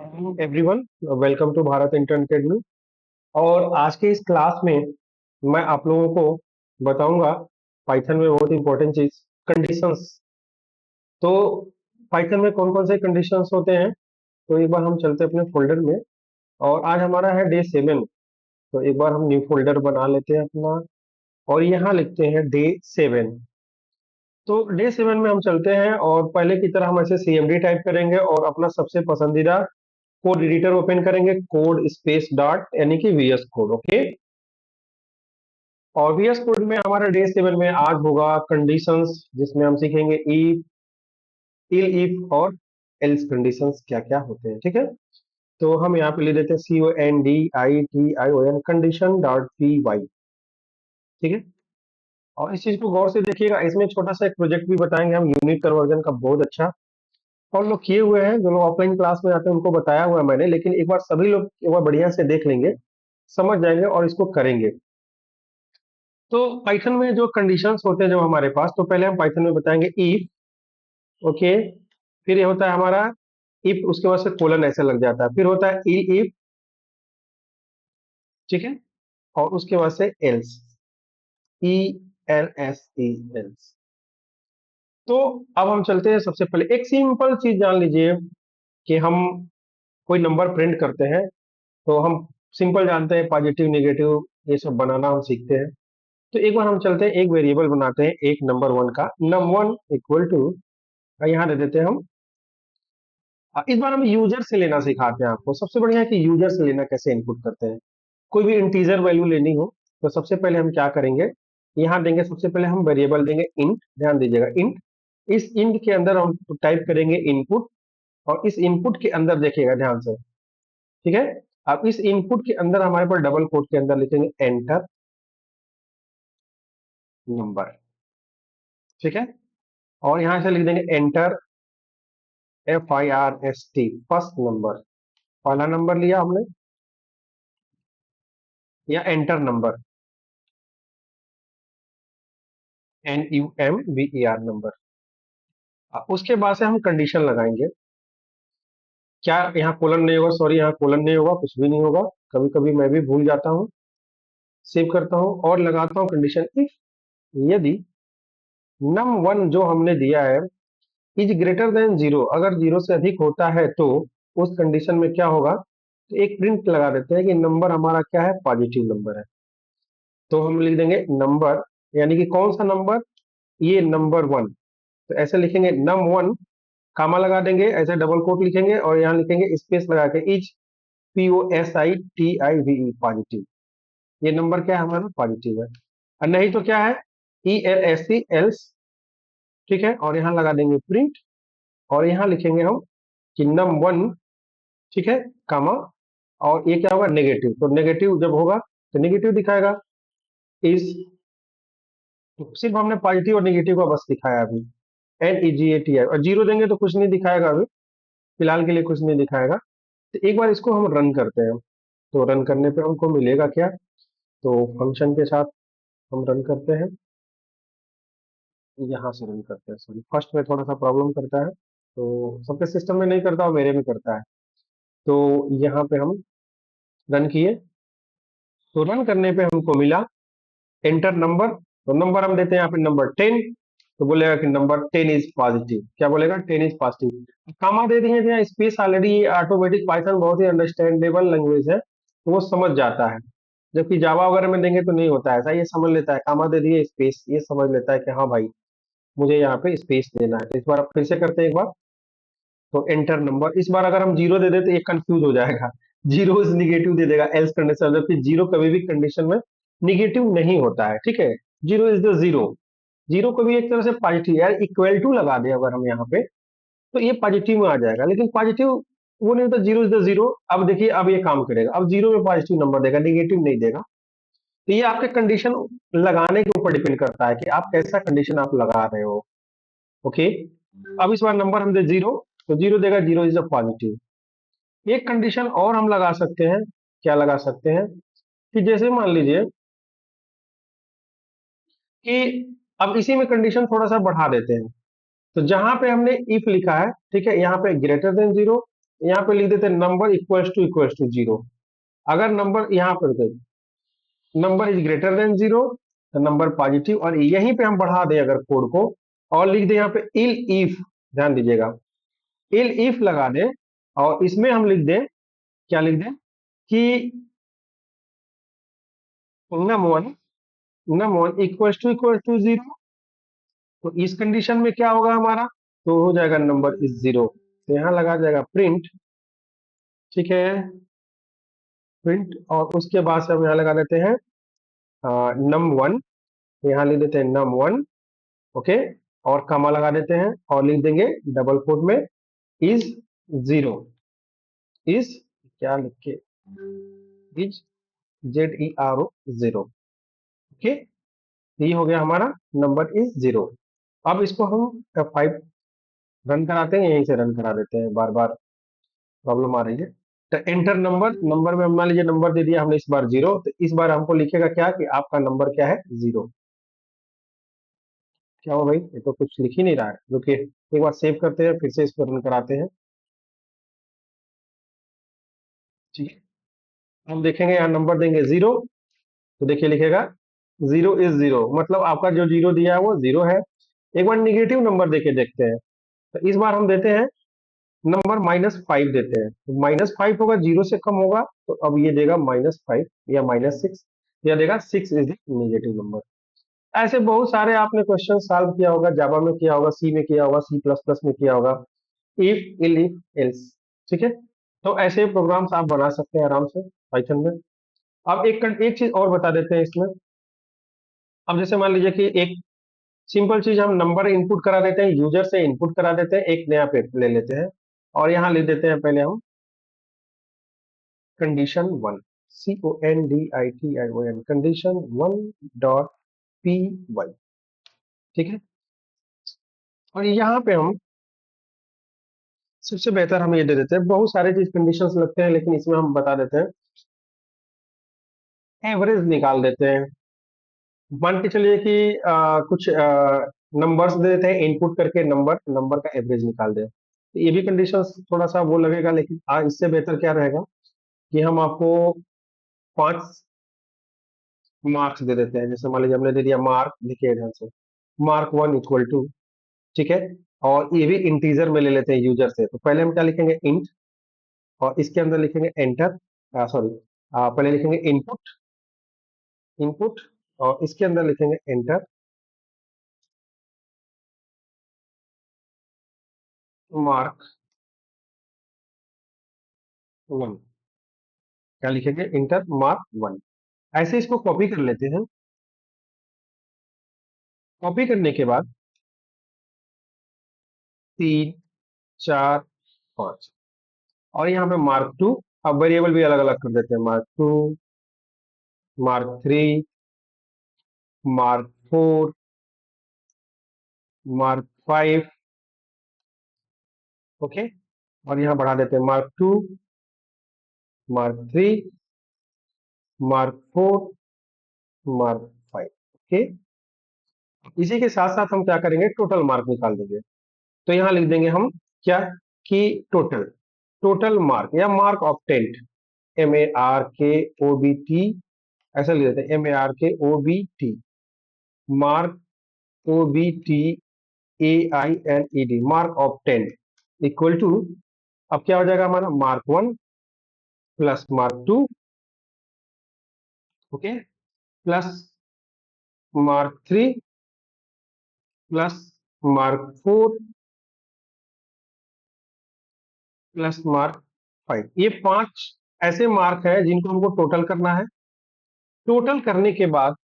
Everyone, welcome to Bharat intern academy. और आज के इस क्लास में मैं आप लोगों को बताऊंगा पाइथन में बहुत इंपॉर्टेंट चीज, कंडीशंस। तो पाइथन में कौन कौन से कंडीशंस होते हैं, तो एक बार हम चलते हैं अपने फोल्डर में। और आज हमारा है डे 7। तो एक बार हम न्यू फोल्डर बना लेते हैं अपना, और यहाँ लिखते हैं डे 7। तो डे 7 में हम चलते हैं और पहले की तरह हम ऐसे CMD टाइप करेंगे और अपना सबसे पसंदीदा कोड एडिटर ओपन करेंगे, कोड स्पेस डॉट यानी कि VS कोड। ओके। और VS कोड में हमारा डे 7 में आज होगा कंडीशंस, जिसमें हम सीखेंगे इफ, इल इफ और एल्स कंडीशंस क्या क्या होते हैं। ठीक है। तो हम यहाँ पे ले देते हैं CONDITION कंडीशन डॉट py। ठीक है। और इस चीज को गौर से देखिएगा, इसमें एक छोटा सा एक प्रोजेक्ट भी बताएंगे हम, यूनिट कन्वर्जन का, बहुत अच्छा। और लोग किए हुए हैं, जो लोग ऑफलाइन क्लास में आते हैं उनको बताया हुआ है मैंने, लेकिन एक बार सभी लोग एक बार बढ़िया से देख लेंगे, समझ जाएंगे और इसको करेंगे। तो पाइथन में जो कंडीशंस होते हैं जब हमारे पास, तो पहले हम पाइथन में बताएंगे इफ। ओके। फिर ये होता है हमारा इफ, उसके बाद से कोलन ऐसे लग जाता है, फिर होता है इफ। ठीक है। और उसके बाद से एल्स, ELSE, एल्स। तो अब हम चलते हैं, सबसे पहले एक सिंपल चीज जान लीजिए कि हम कोई नंबर प्रिंट करते हैं, तो हम सिंपल जानते हैं पॉजिटिव नेगेटिव ये सब बनाना हम सीखते हैं। तो एक बार हम चलते हैं, एक वेरिएबल बनाते हैं, एक नंबर 1 का, num1 इक्वल टू, यहाँ दे देते हैं हम। इस बार हम यूजर से लेना सिखाते हैं आपको। सबसे बढ़िया है कि यूजर से लेना कैसे इनपुट करते हैं। कोई भी इंटीजर वैल्यू लेनी हो, तो सबसे पहले हम क्या करेंगे, यहाँ देंगे, सबसे पहले हम वेरिएबल देंगे इंट। ध्यान दीजिएगा, इंट। इस इंट के अंदर हम टाइप करेंगे इनपुट, और इस इनपुट के अंदर देखिएगा ध्यान से। ठीक है। अब इस इनपुट के अंदर हमारे पास डबल कोट के अंदर लिखेंगे एंटर नंबर। ठीक है। और यहां से लिख देंगे एंटर FIRST, फर्स्ट नंबर, पहला नंबर लिया हमने, या एंटर नंबर, NUMBER नंबर। उसके बाद से हम कंडीशन लगाएंगे। क्या यहाँ कोलन नहीं होगा, सॉरी, यहाँ कोलन नहीं होगा, कुछ भी नहीं होगा। कभी कभी मैं भी भूल जाता हूँ। सेव करता हूँ और लगाता हूँ कंडीशन इफ, यदि num1 जो हमने दिया है इज ग्रेटर देन 0, अगर 0 से अधिक होता है, तो उस कंडीशन में क्या होगा, तो एक प्रिंट लगा देते हैं कि नंबर हमारा क्या है, पॉजिटिव नंबर है। तो हम लिख देंगे नंबर, यानी कि कौन सा नंबर, ये नंबर 1। तो ऐसे लिखेंगे num1, कामा लगा देंगे, ऐसे डबल कोट लिखेंगे और यहाँ लिखेंगे स्पेस लगा के इज, POSITIVE, पॉजिटिव। ये नंबर क्या है हमारा, पॉजिटिव है। और नहीं तो क्या है, ELSE, एल्स। ठीक है। और यहाँ लगा देंगे प्रिंट, और यहाँ लिखेंगे हम कि num1, ठीक है, कामा, और ये क्या होगा, नेगेटिव। तो नेगेटिव जब होगा तो नेगेटिव दिखाएगा। इज, तो सिर्फ हमने पॉजिटिव और नेगेटिव का बस दिखाया अभी, NEGATI, और जीरो देंगे तो कुछ नहीं दिखाएगा अभी, फिलहाल के लिए कुछ नहीं दिखाएगा। तो एक बार इसको हम रन करते हैं। तो रन करने पे हमको मिलेगा क्या, तो फंक्शन के साथ हम रन करते हैं, यहाँ से रन करते हैं। सॉरी, फर्स्ट में थोड़ा सा प्रॉब्लम करता है, तो सबके सिस्टम में नहीं करता और मेरे में करता है। तो यहाँ पे हम रन किए, तो रन करने पे हमको मिला एंटर नंबर। तो नंबर हम देते हैं यहाँ पे नंबर 10, तो बोलेगा कि नंबर 10 इज पॉजिटिव। क्या बोलेगा, 10 इज पॉजिटिव। कामा दे दिए थे स्पेस, ऑलरेडी ऑटोमेटिक, पाइथन बहुत ही अंडरस्टैंडेबल लैंग्वेज है, तो वो समझ जाता है। जबकि जावा वगैरह में देंगे तो नहीं होता है ऐसा, ये समझ लेता है, कामा दे दिए स्पेस, ये समझ लेता है कि हाँ भाई मुझे यहाँ पे स्पेस देना है। तो इस बार आप फिर से करते हैं एक बार, तो एंटर नंबर। इस बार अगर हम जीरो दे दें तो ये कंफ्यूज हो जाएगा, जीरो इज निगेटिव दे देगा एल्स कंडीशन, जबकि जीरो कभी भी कंडीशन में निगेटिव नहीं होता है। ठीक है। Zero is the zero, zero को भी एक तरह से पॉजिटिव, यार इक्वल टू लगा दे अगर हम यहाँ पे, तो ये पॉजिटिव में आ जाएगा। लेकिन पॉजिटिव वो नहीं होता, जीरो इज द जीरो। अब देखिए, अब ये काम करेगा, अब जीरो में पॉजिटिव नंबर देगा, निगेटिव नहीं देगा। तो ये आपके कंडीशन लगाने के ऊपर डिपेंड करता है कि आप कैसा कंडीशन आप लगा रहे हो। ओके। अब इस बार नंबर हम दे जीरो, तो जीरो देगा, जीरो इज अ पॉजिटिव। एक कंडीशन और हम लगा सकते हैं, क्या लगा सकते हैं, कि जैसे मान लीजिए कि अब इसी में कंडीशन थोड़ा सा बढ़ा देते हैं। तो जहां पे हमने इफ लिखा है, ठीक है, यहाँ पे ग्रेटर देन 0, यहाँ पे लिख देते हैं नंबर इक्वल्स टू जीरो। अगर नंबर यहाँ पर number is greater than zero तो नंबर पॉजिटिव, और यहीं पे हम बढ़ा दें अगर कोड को और लिख दें यहाँ पे इल इफ, ध्यान दीजिएगा, इल इफ लगा दें और इसमें हम लिख दें, क्या लिख दें कि num1 num1 equals to zero. तो इस कंडीशन में क्या होगा हमारा, तो हो जाएगा नंबर इज जीरो, तो यहाँ लगा जाएगा प्रिंट, ठीक है, प्रिंट, और उसके बाद से हम यहाँ लगा देते हैं num1, यहाँ लिख देते हैं num1, ओके, और कॉमा लगा देते हैं और लिख देंगे डबल कोट में इज जीरो, इज, क्या लिख के, इज ZERO जीरो, ओके, ये हो गया हमारा नंबर इज जीरो। अब इसको हम F5 रन कराते हैं, यहीं से रन करा देते हैं, बार बार प्रॉब्लम आ रही है। तो एंटर नंबर, नंबर में मान लीजिए नंबर दे दिया हमने इस बार जीरो, तो इस बार हमको लिखेगा क्या कि आपका नंबर क्या है, जीरो। क्या हो भाई, ये तो कुछ लिख ही नहीं रहा है, रुकिए एक बार सेव करते हैं, फिर से इसको रन कराते हैं, ठीक है। हम देखेंगे यहाँ नंबर देंगे जीरो, तो देखिए लिखेगा जीरो इज जीरो, मतलब आपका जो जीरो दिया है वो जीरो है। एक बार निगेटिव नंबर देके देखते हैं, तो इस बार हम देते हैं नंबर -5 देते हैं, तो -5 होगा, जीरो से कम होगा, तो अब ये देगा -5 या -6, या देगा 6 इज नेगेटिव नंबर। ऐसे बहुत सारे आपने क्वेश्चन सॉल्व किया होगा, जावा में किया होगा, सी में किया होगा, C++ में किया होगा, इफ इल इफ एल्स, ठीक है। तो ऐसे प्रोग्राम्स आप बना सकते हैं आराम से पाइथन में। अब एक चीज और बता देते हैं इसमें। अब जैसे मान लीजिए कि एक सिंपल चीज, हम नंबर इनपुट करा देते हैं, यूजर से इनपुट करा देते हैं, एक नया पेज ले लेते हैं और यहाँ लिख देते हैं पहले हम condition 1, CONDITION, condition 1 dot py, ठीक है। और यहाँ पे हम सबसे बेहतर हम ये दे देते हैं, बहुत सारे चीज कंडीशंस लगते हैं लेकिन इसमें हम बता देते हैं, एवरेज निकाल देते हैं। मान के चलिए कि कुछ नंबर्स दे देते हैं, इनपुट करके नंबर नंबर का एवरेज निकाल दें, तो ये भी कंडीशंस थोड़ा सा वो लगेगा, लेकिन इससे बेहतर क्या रहेगा कि हम आपको 5 मार्क्स दे देते हैं। जैसे मान लीजिए हमने दे दिया मार्क, देखिए ध्यान से, mark1 इक्वल टू, ठीक है, और ये भी इंटीजर में ले लेते हैं यूजर से, तो पहले हम क्या लिखेंगे, इंट, और इसके अंदर लिखेंगे एंटर, सॉरी, पहले लिखेंगे इनपुट, इनपुट, और इसके अंदर लिखेंगे एंटर mark1, क्या लिखेंगे, इंटर mark1। ऐसे इसको कॉपी कर लेते हैं। कॉपी करने के बाद 3 4 5, और यहाँ पे mark2, अब वेरिएबल भी अलग अलग कर देते हैं, mark2, mark3, mark4, mark5, okay, और यहाँ बढ़ा देते हैं mark2, mark3, mark4, mark5, okay. इसी के साथ साथ हम क्या करेंगे, टोटल मार्क निकाल देंगे। तो यहाँ लिख देंगे हम क्या कि टोटल, टोटल मार्क या मार्क ऑब्टेंड, MARKOBT, ऐसा लिख देते हैं, MARKOBT, mark OBTAINED, mark obtained equal to, अब क्या हो जाएगा हमारा, mark1 plus mark2, okay, plus mark3 plus mark4 plus mark5। ये 5 ऐसे मार्क है जिनको हमको टोटल करना है। टोटल करने के बाद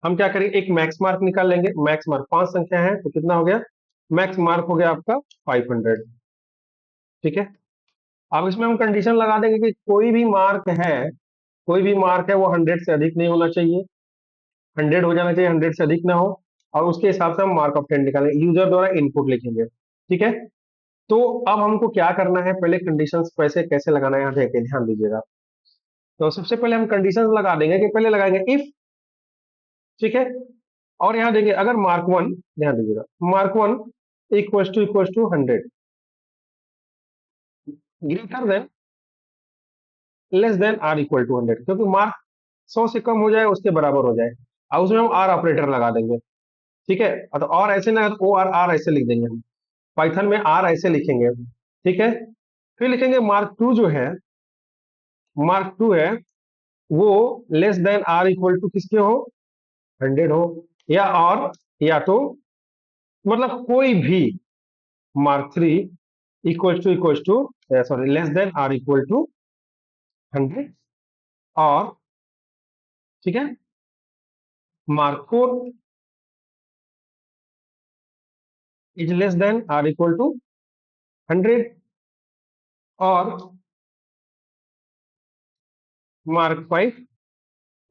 हम क्या करेंगे, एक मैक्स मार्क निकाल लेंगे। मैक्स मार्क 5 संख्या है तो कितना हो गया, मैक्स मार्क हो गया आपका 500, ठीक है। अब इसमें हम कंडीशन लगा देंगे कि कोई भी मार्क है वो 100 से अधिक नहीं होना चाहिए, 100 हो जाना चाहिए, 100 से अधिक ना हो, और उसके हिसाब से हम मार्क ऑफ 10 निकालेंगे, यूजर द्वारा इनपुट लिखेंगे, ठीक है। तो अब हमको क्या करना है, पहले कंडीशंस कैसे कैसे लगाना है, यहाँ देखे ध्यान दीजिएगा। तो सबसे पहले हम कंडीशंस लगा देंगे कि पहले लगाएंगे इफ, ठीक है, और यहाँ देंगे अगर mark1, ध्यान दीजिएगा, mark1 equal to 100, greater than less than or equal to 100, क्योंकि मार्क 100 से कम हो जाए उसके बराबर हो जाए, और उसमें हम आर ऑपरेटर लगा देंगे। ठीक है, तो और ऐसे ना, ओ आर आर ऐसे लिख देंगे हम, पाइथन में आर ऐसे लिखेंगे। ठीक है, फिर लिखेंगे मार्क टू जो है, मार्क टू है वो less than or equal to किसके हो, 100 हो, या और या तो मतलब कोई भी mark three equal to sorry less than or equal to 100, और ठीक है mark four is less than or equal to 100, और mark five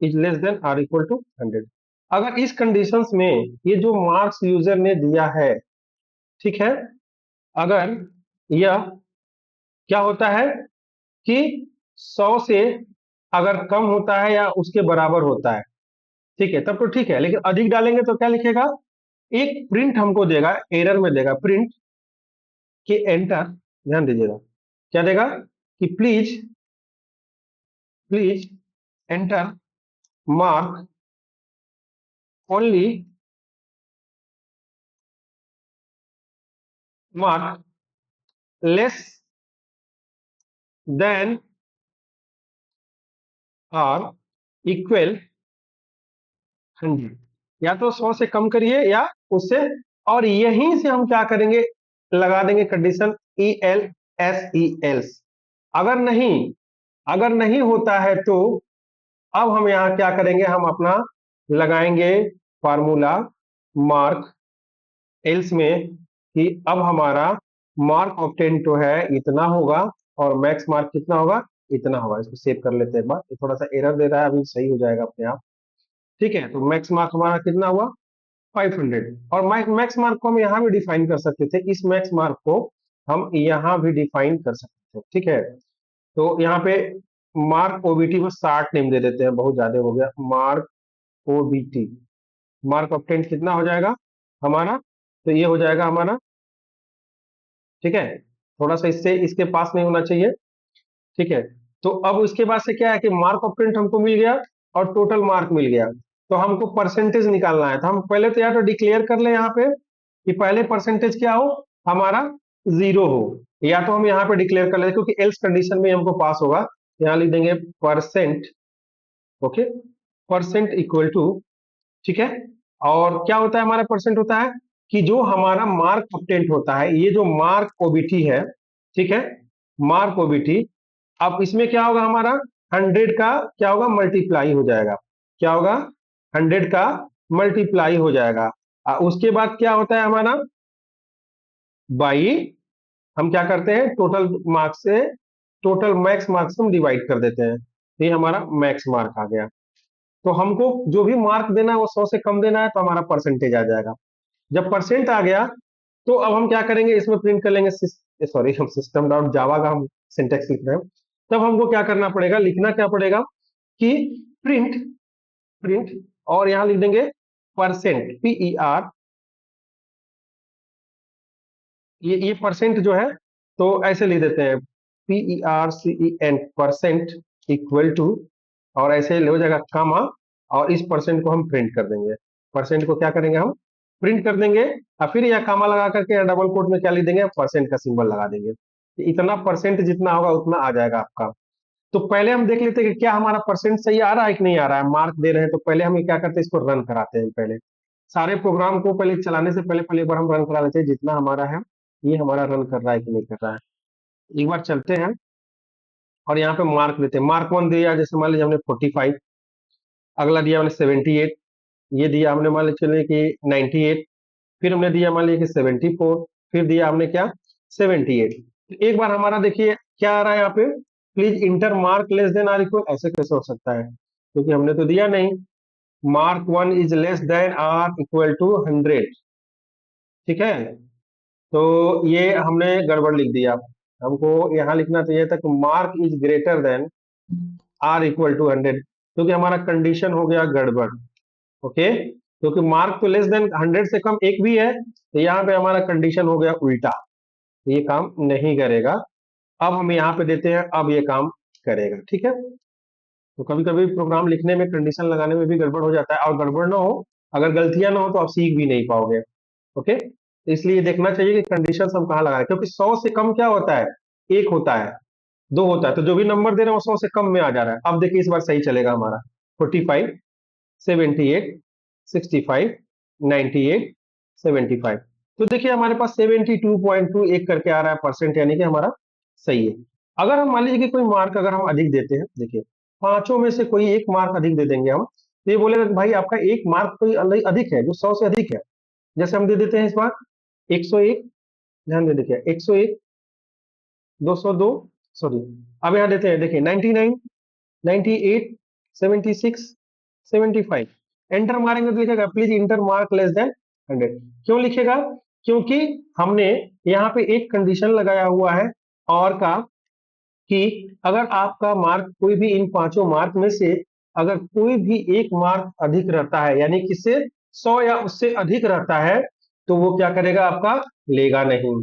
is less than or equal to 100। अगर इस कंडीशंस में ये जो मार्क्स यूजर ने दिया है, ठीक है, अगर यह क्या होता है कि 100 से अगर कम होता है या उसके बराबर होता है, ठीक है, तब तो ठीक है, लेकिन अधिक डालेंगे तो क्या लिखेगा, एक प्रिंट हमको देगा, एरर में देगा प्रिंट कि एंटर, ध्यान दीजिएगा, क्या देगा कि please please enter mark only mark less then और इक्वल 100, या तो 100 से कम करिए या उससे, और यहीं से हम क्या करेंगे, लगा देंगे condition E L S E else. अगर नहीं, अगर नहीं होता है तो अब हम यहाँ क्या करेंगे, हम अपना लगाएंगे फार्मूला मार्क एल्स में, कि अब हमारा मार्क ऑफ 10 तो है इतना होगा, और मैक्स मार्क कितना होगा, इतना होगा। इसको सेव कर लेते हैं एक बार, ये थोड़ा सा एरर दे रहा है, अभी सही हो जाएगा अपने आप। ठीक है, तो मैक्स मार्क हमारा कितना हुआ, 500, और मैक्स मार्क को हम यहाँ भी डिफाइन कर सकते थे, इस मैक्स मार्क को हम यहाँ भी डिफाइन कर सकते थे। ठीक है, तो यहाँ पे मार्क ओबीटी को 60 नेम दे देते हैं, बहुत ज्यादा हो गया, मार्क ओबीटी, मार्क ऑफ 10 कितना हो जाएगा हमारा, तो ये हो जाएगा हमारा, ठीक है, थोड़ा सा इससे इसके पास नहीं होना चाहिए। ठीक है, तो अब उसके बाद से क्या है कि मार्क ऑफ प्रिंट हमको मिल गया और टोटल मार्क मिल गया, तो हमको परसेंटेज निकालना है, तो हम पहले तो या तो डिक्लेयर कर ले यहाँ पे कि पहले परसेंटेज क्या हो हमारा, जीरो हो, या तो हम यहाँ पे डिक्लेयर कर ले, क्योंकि एल्स कंडीशन में हमको पास होगा, यहाँ लिख देंगे percent, okay, percent equal to, ठीक है, और क्या होता है हमारा परसेंट होता है कि जो हमारा मार्क ऑब्टेंट होता है, ये जो मार्क ओबीटी है, ठीक है, मार्क ओबीटी, अब इसमें क्या होगा हमारा, 100 का क्या होगा, मल्टीप्लाई हो जाएगा, क्या होगा, 100 का मल्टीप्लाई हो जाएगा, उसके बाद क्या होता है हमारा, बाई, हम क्या करते हैं टोटल मार्क्स से, टोटल मैक्स मार्क्स हम डिवाइड कर देते हैं, तो ये हमारा मैक्स मार्क आ गया। तो हमको जो भी मार्क देना है वो 100 से कम देना है, तो हमारा परसेंटेज आ जाएगा। जब परसेंट आ गया तो अब हम क्या करेंगे, इसमें प्रिंट कर लेंगे, सॉरी हम सिस्टम डॉट जावा का हम सिंटेक्स लिख रहे हैं, तब हमको क्या करना पड़ेगा, लिखना क्या पड़ेगा कि प्रिंट, प्रिंट, और यहां लिख देंगे परसेंट, पीई आर, ये परसेंट जो है, तो ऐसे लिख देते हैं P E R C E N, percent equal to, और ऐसे हो जाएगा कामा, और इस परसेंट को हम प्रिंट कर देंगे, परसेंट को क्या करेंगे हम प्रिंट कर देंगे, और फिर यह कामा लगा करके डबल कोट में क्या लिख देंगे, परसेंट का सिंबल लगा देंगे, इतना परसेंट जितना होगा उतना आ जाएगा आपका। तो पहले हम देख लेते हैं कि क्या हमारा परसेंट सही आ रहा है कि नहीं आ रहा है, मार्क दे रहे हैं, तो पहले हम ये क्या करते हैं, इसको रन कराते हैं, पहले सारे प्रोग्राम को पहले चलाने से पहले पहले एक बार हम रन करा लेते हैं, जितना हमारा है ये हमारा रन कर रहा है कि नहीं कर रहा है। एक बार चलते हैं और यहाँ पे मार्क देते हैं, मार्क वन दिया, जैसे मान लीजिए हमने 45, अगला दिया हमने 78, ये दिया हमने मान लीजिए चलिए कि 98, फिर हमने दिया मान लीजिए कि 74, फिर दिया हमने क्या 78। एक बार हमारा देखिए क्या आ रहा है यहाँ पे, please enter mark less than or equal, ऐसे कैसे हो सकता है, क्योंकि हमने तो दिया नहीं, mark one is less than or equal to 100, ठीक है, तो ये हमने गड़बड़ लिख दिया, हमको यहाँ लिखना चाहिए था कि mark is greater than or equal to 100, क्योंकि हमारा कंडीशन हो गया गड़बड़, ओके, क्योंकि मार्क तो लेस देन 100 से कम एक भी है, तो यहाँ पे हमारा कंडीशन हो गया उल्टा, ये काम नहीं करेगा। अब हम यहाँ पे देते हैं, अब ये काम करेगा, ठीक है। तो कभी कभी प्रोग्राम लिखने में कंडीशन लगाने में भी गड़बड़ हो जाता है, और गड़बड़ ना हो, अगर गलतियां ना हो तो आप सीख भी नहीं पाओगे। ओके, तो इसलिए देखना चाहिए कि कंडीशन हम कहाँ लगाए, क्योंकि 100 से कम क्या होता है, एक होता है, दो होता है, तो जो भी नंबर दे रहे हैं वो 100 से कम में आ जा रहा है। अब देखिए इस बार सही चलेगा हमारा, 45, 78, 65, 98, 75। तो देखिए हमारे पास 72.2 एक करके आ रहा है परसेंट, यानी कि हमारा सही है। अगर हम मान लीजिए कि कोई मार्क अगर हम अधिक देते हैं, देखिए पांचों में से कोई एक मार्क अधिक दे देंगे हम, तो ये बोलेगा कि भाई आपका एक मार्क कोई अधिक है, जो 100 से अधिक है। जैसे हम दे देते हैं इस बार 101, ध्यान दे देखिए 101, 202, सॉरी, अब यहाँ देते हैं, देखिए 99, 98, 76, 75। एंटर मारेंगे तो लिखेगा please enter mark less then 100। क्यों लिखेगा? क्योंकि हमने यहाँ पे एक कंडीशन लगाया हुआ है, और का, कि अगर आपका मार्क कोई भी इन पांचों मार्क में से अगर कोई भी एक मार्क अधिक रहता है, यानी किससे 100 या उससे अधिक रहता है, तो वो क्या करेगा, आपका लेगा नहीं।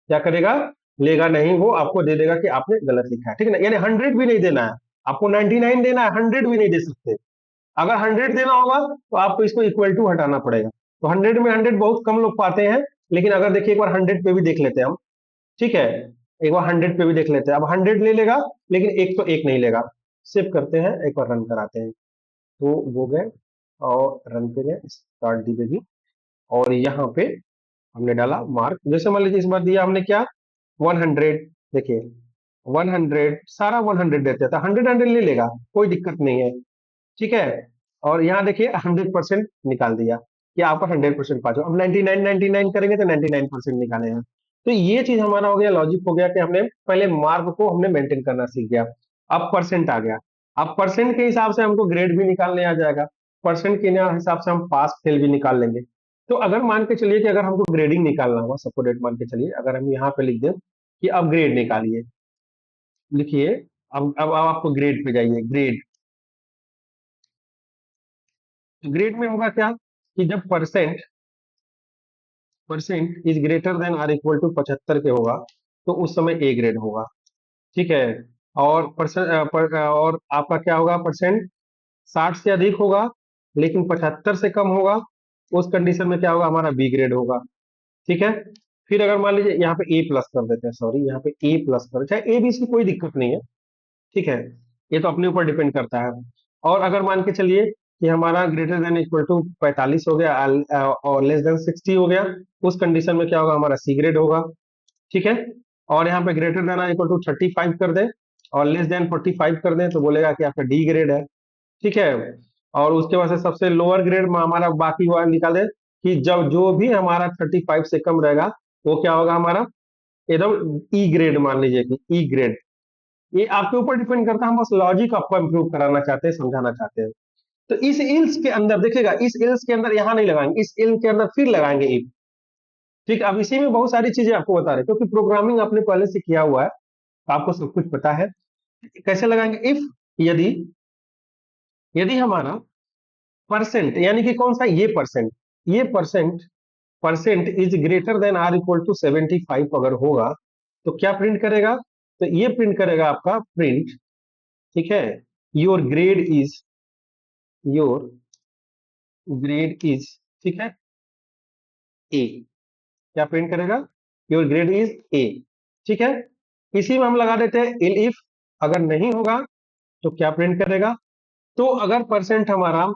क्या करेगा? लेगा नहीं, वो आपको दे देगा कि आपने गलत लिखा है, ठीक है ना। यानी 100 भी नहीं देना है आपको, 99 देना है, 100 भी नहीं दे सकते। अगर 100 देना होगा तो आपको इसको इक्वल टू हटाना पड़ेगा। तो 100 में 100 बहुत कम लोग पाते हैं, लेकिन अगर देखिए एक बार 100 पे भी देख लेते हैं हम, ठीक है, एक बार 100 पे भी देख लेते हैं। अब 100 ले लेगा, लेकिन एक तो एक नहीं लेगा। सेव करते हैं, एक बार रन कराते हैं, तो वो गए और रन पे गए, स्टार्ट दी गई, और यहाँ पे हमने डाला मार्क। जैसे मान लीजिए इस बार दिया हमने क्या, 100, देखिए 100, सारा 100 देते हैं, तो 100 ले लेगा, कोई दिक्कत नहीं है, ठीक है। और यहाँ देखिए 100% निकाल दिया कि आपका 100% पास हो। अब 99 99 करेंगे तो 99% निकालेगा। तो ये चीज हमारा हो गया, लॉजिक हो गया कि हमने पहले मार्क को हमने मेंटेन करना सीख गया। अब परसेंट आ गया। अब परसेंट के हिसाब से हमको ग्रेड भी निकालने आ जाएगा, परसेंट के हिसाब से हम पास फेल भी निकाल लेंगे। तो अगर मान के चलिए कि अगर हमको ग्रेडिंग निकालना हुआ, सपोज मान के चलिए अगर हम यहाँ पे लिख दें कि अब ग्रेड निकालिए, लिखिए, अब आपको ग्रेड पे जाइए, ग्रेड। ग्रेड में होगा क्या, कि जब percent percent is greater than or equal to 75 के होगा, तो उस समय ए ग्रेड होगा, ठीक है। और और आपका क्या होगा, परसेंट 60 से अधिक होगा लेकिन 75 से कम होगा, उस कंडीशन में क्या होगा, हमारा बी ग्रेड होगा, ठीक है। फिर अगर मान लीजिए यहाँ पे ए प्लस कर देते हैं, सॉरी यहाँ पे ए प्लस कर, चाहे ए बी सी कोई दिक्कत नहीं है, ठीक है, ये तो अपने ऊपर डिपेंड करता है। और अगर मान के चलिए कि हमारा ग्रेटर देन इक्वल टू 45 हो गया, और लेस देन 60 हो गया, उस कंडीशन में क्या होगा, हमारा सी ग्रेड होगा, ठीक है। और यहाँ पे ग्रेटर देन इक्वल टू 35 कर दें और लेस देन 45 कर दें, तो बोलेगा कि आपका डी ग्रेड है, ठीक है। और उसके बाद से सबसे लोअर ग्रेड में हमारा बाकी हुआ निकाले, कि जब जो भी हमारा 35 से कम रहेगा, वो क्या होगा, हमारा एकदम ई ग्रेड, मान लीजिए कि ई ग्रेड। ये आपके ऊपर डिपेंड करता है, हम बस लॉजिक आपको इंप्रूव कराना चाहते हैं, समझाना चाहते हैं। तो इस इल्स के अंदर देखिएगा, इस इल्स के अंदर यहां नहीं लगाएंगे, इस इल के अंदर फिर लगाएंगे इफ, ठीक है। अब इसी में बहुत सारी चीजें आपको बता रहे हैं, क्योंकि प्रोग्रामिंग आपने पहले से किया हुआ है, तो आपको सब कुछ पता है। कैसे लगाएंगे इफ, यदि यदि हमारा परसेंट, यानी कि कौन सा, ये percent percent is greater than or equal to 75 अगर होगा, तो क्या प्रिंट करेगा, तो ये प्रिंट करेगा आपका प्रिंट, ठीक है, your grade is, your grade is, ठीक है, ए। क्या प्रिंट करेगा, योर ग्रेड इज ए, ठीक है। इसी में हम लगा देते हैं इल इफ, अगर नहीं होगा तो क्या प्रिंट करेगा, तो अगर परसेंट हमारा,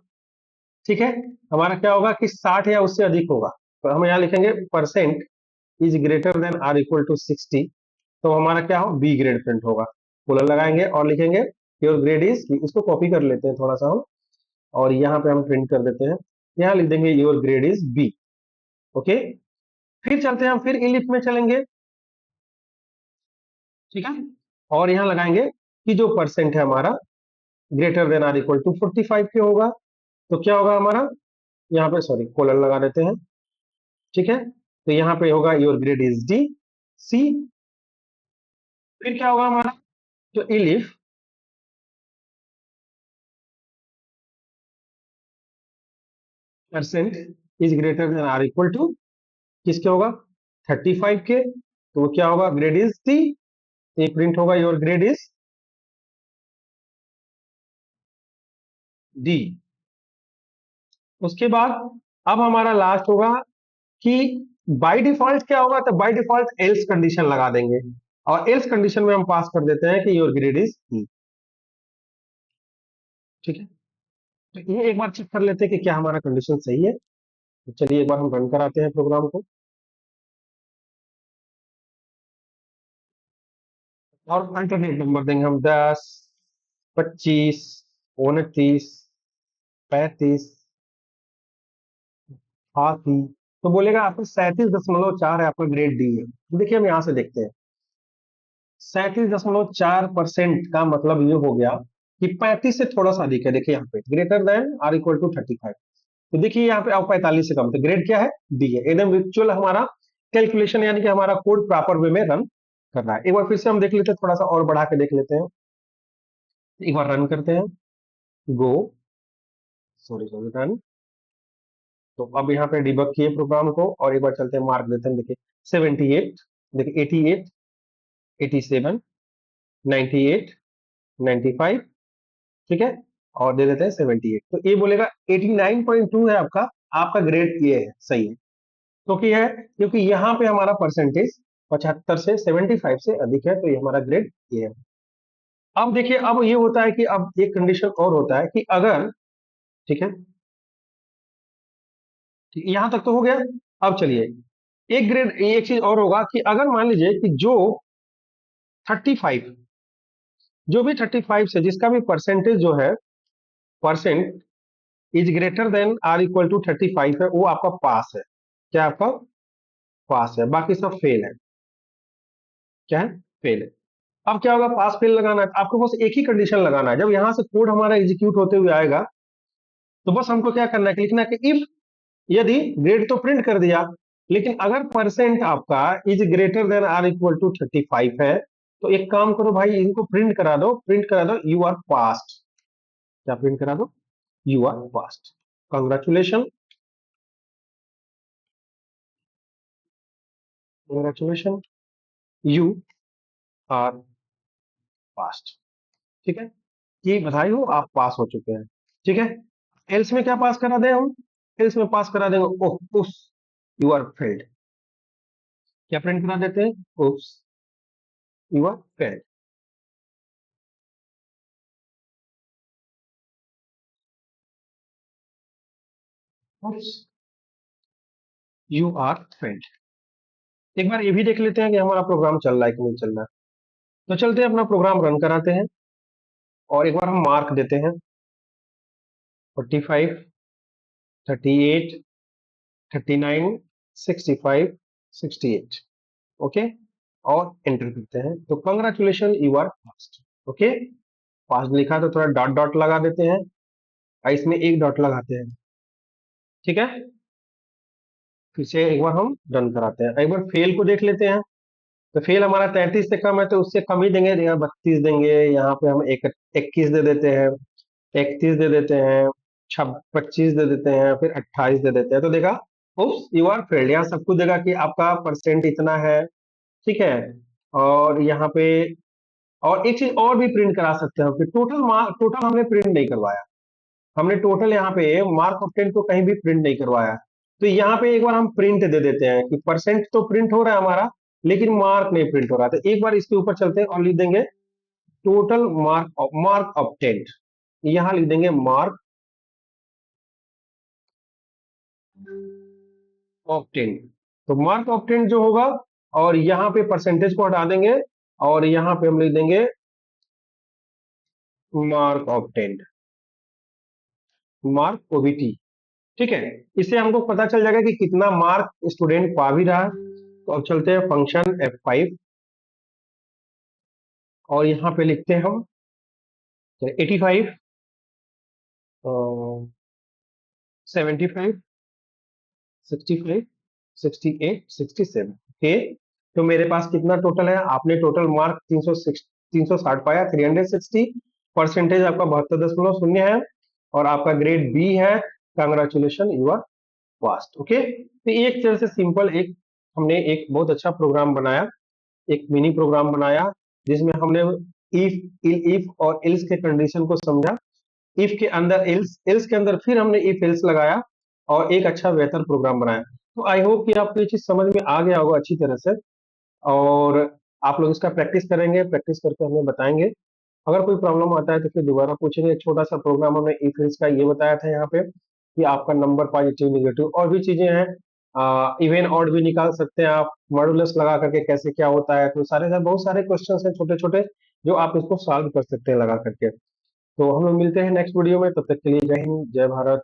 ठीक है, हमारा क्या होगा कि 60 या उससे अधिक होगा, तो हम यहाँ लिखेंगे percent is greater than or equal to 60, तो हमारा क्या हो, बी ग्रेड प्रिंट होगा। कूलर लगाएंगे और लिखेंगे योर ग्रेड इज, इसको कॉपी कर लेते हैं थोड़ा सा हम, और यहाँ पे हम प्रिंट कर देते हैं, यहाँ लिख देंगे your grade is B, okay. फिर चलते हैं हम, फिर इलिफ में चलेंगे, ठीक है, और यहाँ लगाएंगे कि जो परसेंट है हमारा greater than or equal to 45 के होगा, तो क्या होगा हमारा, यहाँ पे सॉरी कोलन लगा देते हैं, ठीक है। तो यहाँ पे होगा your grade is D C. फिर क्या होगा हमारा, तो elif percent is greater than or equal to किसके होगा, 35 के, तो वो क्या होगा, ग्रेड इज डी, तो ये प्रिंट होगा योर ग्रेड इज डी। उसके बाद अब हमारा लास्ट होगा कि बाय डिफॉल्ट क्या होगा, तो बाय डिफॉल्ट एल्स कंडीशन लगा देंगे, और एल्स कंडीशन में हम पास कर देते हैं कि योर ग्रेड इज ई। ठीक है, तो ये एक बार चेक कर लेते हैं कि क्या हमारा कंडीशन सही है। तो चलिए एक बार हम रन कराते हैं प्रोग्राम को, और अल्टरनेट नंबर देंगे हम 10, 25, 29, 35, 88। तो बोलेगा आपको 37.4 है, आपका ग्रेड डी है। तो देखिए हम यहाँ से देखते हैं, 37.4% का मतलब ये हो गया कि 35 से थोड़ा सा अधिक है। देखिए यहाँ पे greater than or equal to 35। तो देखिए यहाँ पे अब 45 से कम, तो ग्रेड क्या है, डी है। एकदम विचुअल हमारा कैलकुलेशन, यानी कि हमारा कोड प्रॉपर वे में रन कर रहा है। एक बार फिर से हम देख लेते हैं, थोड़ा सा और बढ़ा के देख लेते हैं। एक बार रन करते हैं, गो, सॉरी सॉरी, रन। तो अब यहाँ पे डिबग किए प्रोग्राम को, और एक बार चलते हैं मार्क देते हैं। देखिए 78, देखिए 88, 87, 98, 95, ठीक है, और दे देते हैं 78। तो ये बोलेगा 89.2 है आपका, आपका ग्रेड ये है, सही है। तो क्या है, क्योंकि यहाँ पे हमारा परसेंटेज 75 से 75 से अधिक है, तो ये हमारा ग्रेड ये है। अब देखिए, अब ये होता है कि अब एक कंडीशन और होता है कि अगर, ठीक है, यहां तक तो हो गया। अब चलिए, एक ग्रेड, एक चीज और होगा कि अगर मान लीजिए कि जो 35, जो भी 35 से जिसका भी परसेंटेज जो है, percent is greater than or equal to 35 है, वो आपका पास है। क्या आपका पास है, बाकी सब फेल है। क्या है, फेल है। अब क्या होगा, पास फेल लगाना है, आपको बस एक ही कंडीशन लगाना है। जब यहां से कोड हमारा एग्जीक्यूट होते हुए आएगा, तो बस हमको क्या करना है कि लिखना है कि इफ, यदि ग्रेड तो प्रिंट कर दिया, लेकिन अगर परसेंट आपका is greater than or equal to 35 है, तो एक काम करो भाई, इनको प्रिंट करा दो, प्रिंट करा दो यू आर पास्ट। क्या प्रिंट करा दो, you are passed. Congratulation, congratulation, you are passed. ठीक है, ये बधाई हो, आप पास हो चुके हैं। ठीक है, एल्स में क्या पास करा दें हम, एल्स में पास करा देंगे ओह उस, यू आर फेल्ड। क्या प्रिंट करा देते हैं, उस, यू आर फेल्ड, उस, यू आर फेल्ड। एक बार ये भी देख लेते हैं कि हमारा प्रोग्राम चल रहा है कि नहीं चल रहा है। तो चलते हैं, अपना प्रोग्राम रन कराते हैं, और एक बार हम मार्क देते हैं 45, 38, 39, 65, 68। ओके, और एंटर करते हैं। तो congratulation, you are passed. Okay, passed लिखा तो थोड़ा डॉट डॉट लगा देते हैं, और इसमें एक डॉट लगाते हैं। ठीक है, फिर से एक बार हम रन कराते हैं, एक बार फेल को देख लेते हैं। तो फेल हमारा 33 से कम है, तो उससे कम ही देंगे, यहाँ 32 देंगे, यहाँ पे हम 21 दे देते हैं, 31 दे देते हैं, 25 दे देते हैं, फिर 28 दे देते हैं। तो देखा, उप्स यू आर फेल्ड, यहाँ सब कुछ देगा कि आपका परसेंट इतना है। ठीक है, और यहाँ पे और एक चीज और भी प्रिंट करा सकते हो कि टोटल मार्क, टोटल हमने प्रिंट नहीं करवाया, हमने टोटल यहाँ पे मार्क ऑफ 10 को कहीं भी प्रिंट नहीं करवाया। तो यहाँ पे एक बार हम प्रिंट दे देते हैं कि परसेंट तो प्रिंट हो रहा है हमारा, लेकिन मार्क नहीं प्रिंट हो रहा। तो एक बार इसके ऊपर चलते हैं और लिख देंगे टोटल मार्क ऑफ 10। यहाँ लिख देंगे मार्क ऑफ 10। तो मार्क ऑफ 10 जो होगा, और यहाँ पे परसेंटेज को हटा देंगे, और यहाँ पे हम लिख देंगे मार्क ऑफ 10, मार्क ओबीटी। ठीक है, इससे हमको पता चल जाएगा कि कितना मार्क स्टूडेंट पा भी रहा है। तो अब चलते हैं फंक्शन F5, और यहाँ पे लिखते हैं हम 85, 75, 65, 68, 67। ओके, तो मेरे पास कितना टोटल है, आपने टोटल मार्क 360 पाया, 360। परसेंटेज आपका 72.0 है, और आपका ग्रेड बी है। Congratulation, you are passed. Okay, तो एक तरह से सिंपल एक, हमने एक बहुत अच्छा प्रोग्राम बनाया, एक मिनी प्रोग्राम बनाया, जिसमें हमने इफ और एल्स के कंडीशन को समझा। इफ के अंदर एल्स, एल्स के अंदर फिर हमने इफ एल्स लगाया और एक अच्छा बेहतर प्रोग्राम बनाया। तो आई होप कि आपको ये चीज समझ में आ गया होगा अच्छी तरह से, और आप लोग इसका प्रैक्टिस करेंगे, प्रैक्टिस करके हमें बताएंगे। अगर कोई प्रॉब्लम आता है तो फिर दोबारा पूछेंगे। एक छोटा सा प्रोग्राम हमने इफ एल्स का ये बताया था यहाँ पे कि आपका नंबर पॉजिटिव निगेटिव और भी चीजें हैं, इवन ऑड भी निकाल सकते हैं आप, मॉडुलस लगा करके कैसे क्या होता है। तो सारे सारे बहुत सारे क्वेश्चंस हैं छोटे छोटे जो आप इसको सॉल्व कर सकते हैं लगा करके। तो हम लोग मिलते हैं नेक्स्ट वीडियो में, तब तक के लिए जय हिंद, जय भारत।